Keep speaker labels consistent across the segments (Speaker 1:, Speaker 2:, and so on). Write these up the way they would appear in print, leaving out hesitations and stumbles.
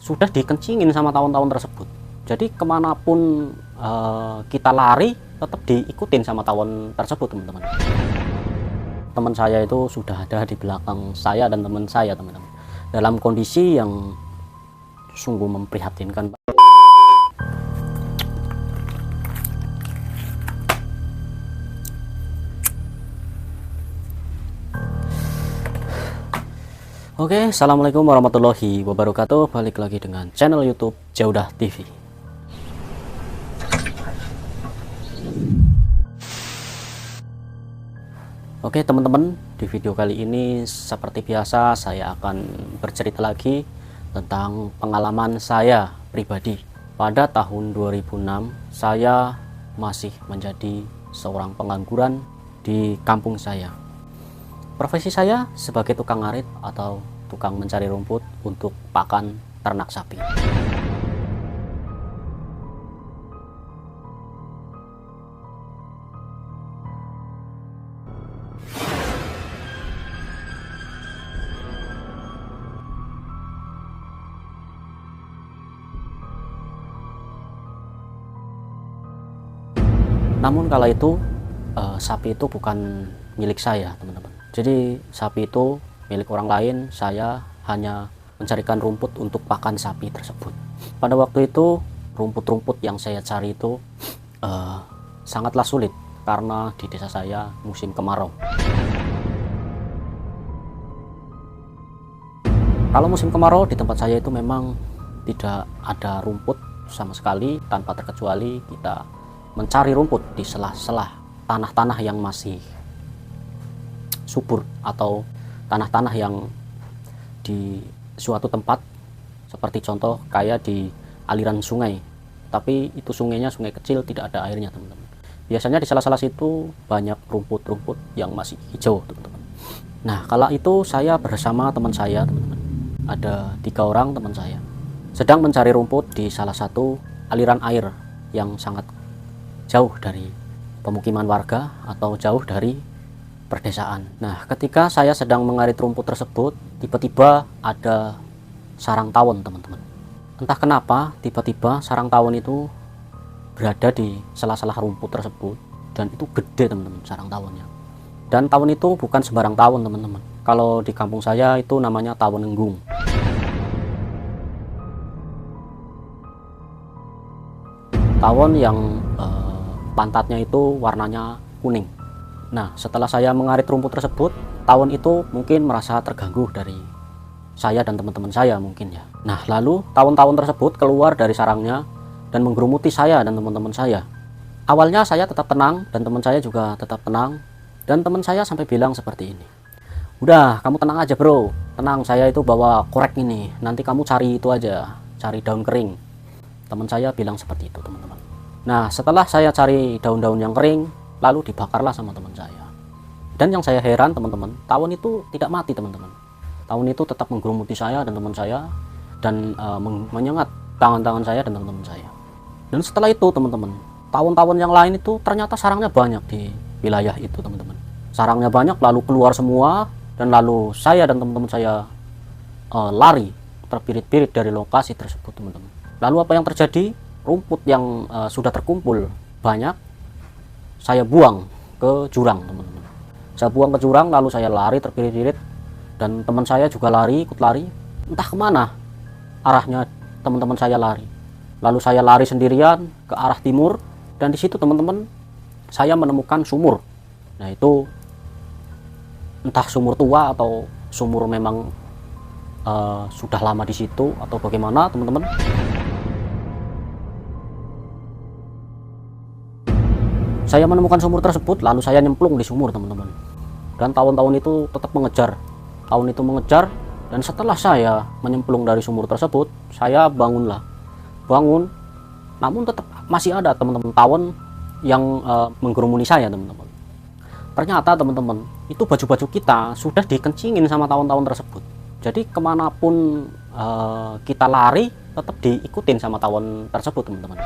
Speaker 1: sudah dikencingin sama tawon-tawon tersebut. Jadi kemanapun kita lari tetap diikutin sama tawon tersebut, teman-teman. Teman saya itu sudah ada di belakang saya dan teman saya, teman-teman, dalam kondisi yang sungguh memprihatinkan. Oke, assalamualaikum warahmatullahi wabarakatuh. Balik lagi dengan channel YouTube Jaudah TV. Oke teman-teman, di video kali ini seperti biasa saya akan bercerita lagi tentang pengalaman saya pribadi. Pada tahun 2006 saya masih menjadi seorang pengangguran di kampung saya. Profesi saya sebagai tukang ngarit atau tukang mencari rumput untuk pakan ternak sapi. Namun kala itu sapi itu bukan milik saya, teman-teman. Jadi sapi itu milik orang lain, saya hanya mencarikan rumput untuk pakan sapi tersebut. Pada waktu itu rumput-rumput yang saya cari itu sangatlah sulit karena di desa saya musim kemarau. Kalau musim kemarau di tempat saya itu memang tidak ada rumput sama sekali. Tanpa terkecuali kita mencari rumput di sela-sela tanah-tanah yang masih subur atau tanah-tanah yang di suatu tempat, seperti contoh kayak di aliran sungai, tapi itu sungainya sungai kecil, tidak ada airnya, teman-teman. Biasanya di sela-sela situ banyak rumput-rumput yang masih hijau, teman-teman. Nah, kala itu saya bersama teman saya, teman-teman, ada 3 orang teman saya, sedang mencari rumput di salah satu aliran air yang sangat jauh dari pemukiman warga atau jauh dari perdesaan. Nah, ketika saya sedang mengarit rumput tersebut, tiba-tiba ada sarang tawon, teman-teman. Entah kenapa tiba-tiba sarang tawon itu berada di sela-sela rumput tersebut, dan itu gede, teman-teman, sarang tawonnya. Dan tawon itu bukan sembarang tawon, teman-teman. Kalau di kampung saya itu namanya tawon enggung. Tawon yang pantatnya itu warnanya kuning. Nah, setelah saya mengarit rumput tersebut, tawon itu mungkin merasa terganggu dari saya dan teman-teman saya mungkin ya. Nah, lalu tawon-tawon tersebut keluar dari sarangnya dan menggerumuti saya dan teman-teman saya. Awalnya saya tetap tenang dan teman saya juga tetap tenang, dan teman saya sampai bilang seperti ini, "Udah, kamu tenang aja bro, tenang, saya itu bawa korek ini, nanti kamu cari itu aja, cari daun kering." Teman saya bilang seperti itu, teman-teman. Nah, setelah saya cari daun-daun yang kering, lalu dibakarlah sama teman saya. Dan yang saya heran, teman-teman, tawon itu tidak mati, teman-teman. Tawon itu tetap menggerumuti saya dan teman saya, dan menyengat tangan-tangan saya dan teman-teman saya. Dan setelah itu, teman-teman, tawon-tawon yang lain itu ternyata sarangnya banyak di wilayah itu, teman-teman. Sarangnya banyak, lalu keluar semua, dan lalu saya dan teman-teman saya lari terpirit-pirit dari lokasi tersebut, teman-teman. Lalu apa yang terjadi? Rumput yang sudah terkumpul banyak saya buang ke jurang, teman-teman. Saya buang ke jurang, lalu saya lari terpirit-pirit, dan teman saya juga lari, ikut lari. Entah kemana arahnya teman-teman saya lari. Lalu saya lari sendirian ke arah timur, dan di situ, teman-teman, saya menemukan sumur. Nah, itu entah sumur tua atau sumur memang sudah lama di situ atau bagaimana, teman-teman. Saya menemukan sumur tersebut, lalu saya nyemplung di sumur, teman-teman. Dan tawon-tawon itu tetap mengejar. Tawon itu mengejar, dan setelah saya menyemplung dari sumur tersebut, saya bangun, namun tetap masih ada, teman-teman, tawon yang menggerumuni saya, teman-teman. Ternyata, teman-teman, itu baju-baju kita sudah dikencingin sama tawon-tawon tersebut. Jadi kemanapun kita lari, tetap diikutin sama tawon tersebut, teman-teman.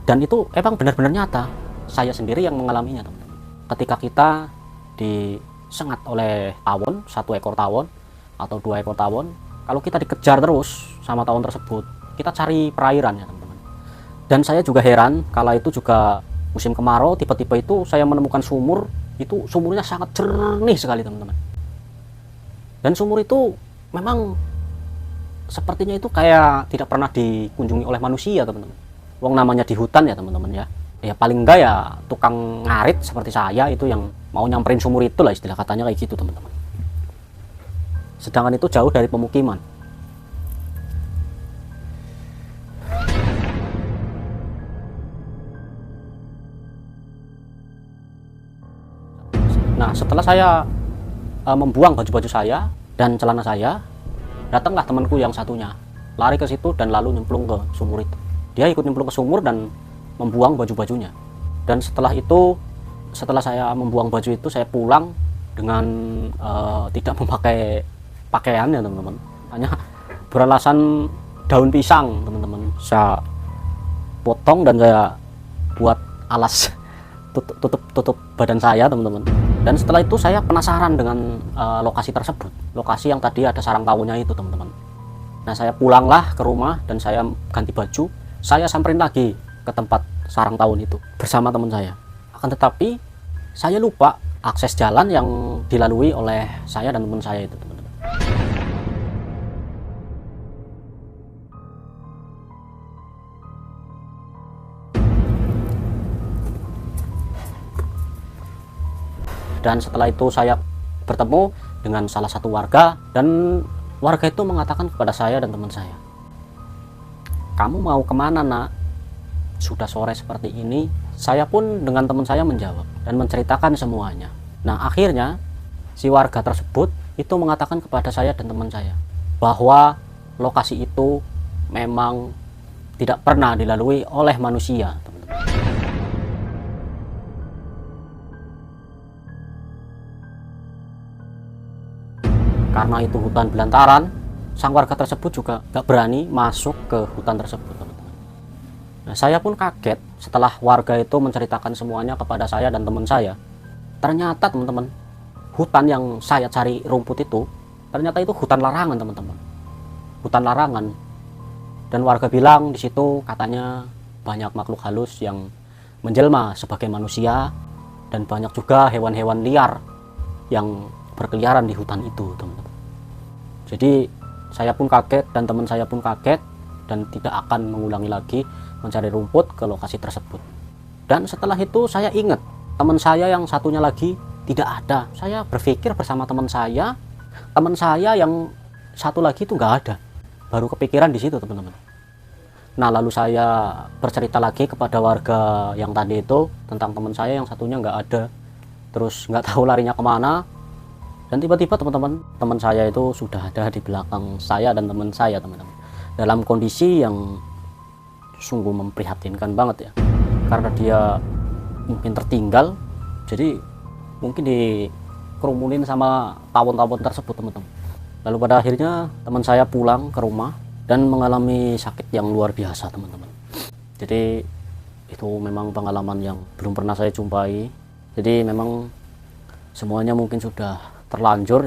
Speaker 1: Dan itu emang benar-benar nyata. saya sendiri yang mengalaminya, teman-teman. Ketika kita disengat oleh tawon, 1 ekor tawon atau 2 ekor tawon, kalau kita dikejar terus sama tawon tersebut, kita cari perairan ya, teman-teman. Dan saya juga heran, kala itu juga musim kemarau, tiba-tiba itu saya menemukan sumur, itu sumurnya sangat jernih sekali, teman-teman. Dan sumur itu memang sepertinya itu kayak tidak pernah dikunjungi oleh manusia, teman-teman. Wong namanya di hutan ya, teman-teman ya. Ya paling enggak ya tukang ngarit seperti saya itu yang mau nyamperin sumur itu lah, istilah katanya kayak gitu, teman-teman. Sedangkan itu jauh dari pemukiman. Nah, setelah saya membuang baju-baju saya dan celana saya, datanglah temanku yang satunya, lari ke situ dan lalu nyemplung ke sumur itu. Dia ikut nyemplung ke sumur dan membuang baju-bajunya. Dan setelah itu, setelah saya membuang baju itu, saya pulang dengan tidak memakai pakaian ya, teman-teman. Hanya beralasan daun pisang, teman-teman. Saya potong dan saya buat alas tutup badan saya, teman-teman. Dan setelah itu saya penasaran dengan lokasi tersebut, lokasi yang tadi ada sarang tawonnya itu, teman-teman. Nah, saya pulanglah ke rumah dan saya ganti baju, saya samperin lagi ke tempat sarang tawon itu bersama teman saya. Akan tetapi saya lupa akses jalan yang dilalui oleh saya dan teman saya itu, teman-teman. Dan setelah itu saya bertemu dengan salah satu warga, dan warga itu mengatakan kepada saya dan teman saya, "Kamu mau kemana, nak? Sudah sore seperti ini." Saya pun dengan teman saya menjawab dan menceritakan semuanya. Nah, akhirnya si warga tersebut itu mengatakan kepada saya dan teman saya bahwa lokasi itu memang tidak pernah dilalui oleh manusia, teman-teman. Karena itu hutan belantaran, sang warga tersebut juga gak berani masuk ke hutan tersebut, teman-teman. Nah, saya pun kaget setelah warga itu menceritakan semuanya kepada saya dan teman saya. Ternyata, teman-teman, hutan yang saya cari rumput itu, ternyata itu hutan larangan, teman-teman. Hutan larangan. Dan warga bilang di situ katanya banyak makhluk halus yang menjelma sebagai manusia, dan banyak juga hewan-hewan liar yang berkeliaran di hutan itu, teman-teman. Jadi saya pun kaget dan teman saya pun kaget dan tidak akan mengulangi lagi mencari rumput ke lokasi tersebut. Dan setelah itu saya ingat teman saya yang satunya lagi tidak ada. Saya berpikir bersama teman saya yang satu lagi itu nggak ada. Baru kepikiran di situ, teman-teman. Nah, lalu saya bercerita lagi kepada warga yang tadi itu tentang teman saya yang satunya nggak ada. Terus nggak tahu larinya kemana. Dan tiba-tiba, teman-teman, teman saya itu sudah ada di belakang saya dan teman saya, teman-teman. Dalam kondisi yang sungguh memprihatinkan banget ya. Karena dia mungkin tertinggal, jadi mungkin dikerumunin sama tawon-tawon tersebut, teman-teman. Lalu pada akhirnya teman saya pulang ke rumah dan mengalami sakit yang luar biasa, teman-teman. Jadi itu memang pengalaman yang belum pernah saya jumpai. Jadi memang semuanya mungkin sudah terlanjur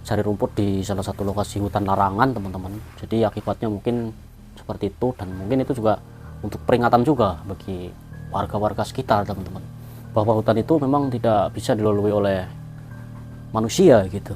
Speaker 1: cari rumput di salah satu lokasi hutan larangan, teman-teman. Jadi akibatnya mungkin seperti itu, dan mungkin itu juga untuk peringatan juga bagi warga-warga sekitar, teman-teman, bahwa hutan itu memang tidak bisa dilalui oleh manusia gitu.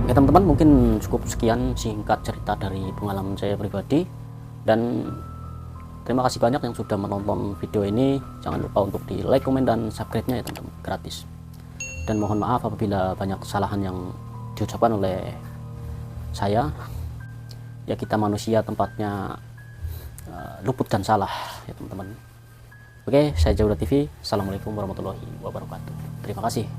Speaker 1: Oke, teman-teman, mungkin cukup sekian singkat cerita dari pengalaman saya pribadi, dan terima kasih banyak yang sudah menonton video ini. Jangan lupa untuk di like, komen, dan subscribe-nya ya, teman-teman, gratis. Dan mohon maaf apabila banyak kesalahan yang diucapkan oleh saya. Ya, kita manusia tempatnya luput dan salah ya, teman-teman. Oke, saya Jauda TV. Assalamualaikum warahmatullahi wabarakatuh. Terima kasih.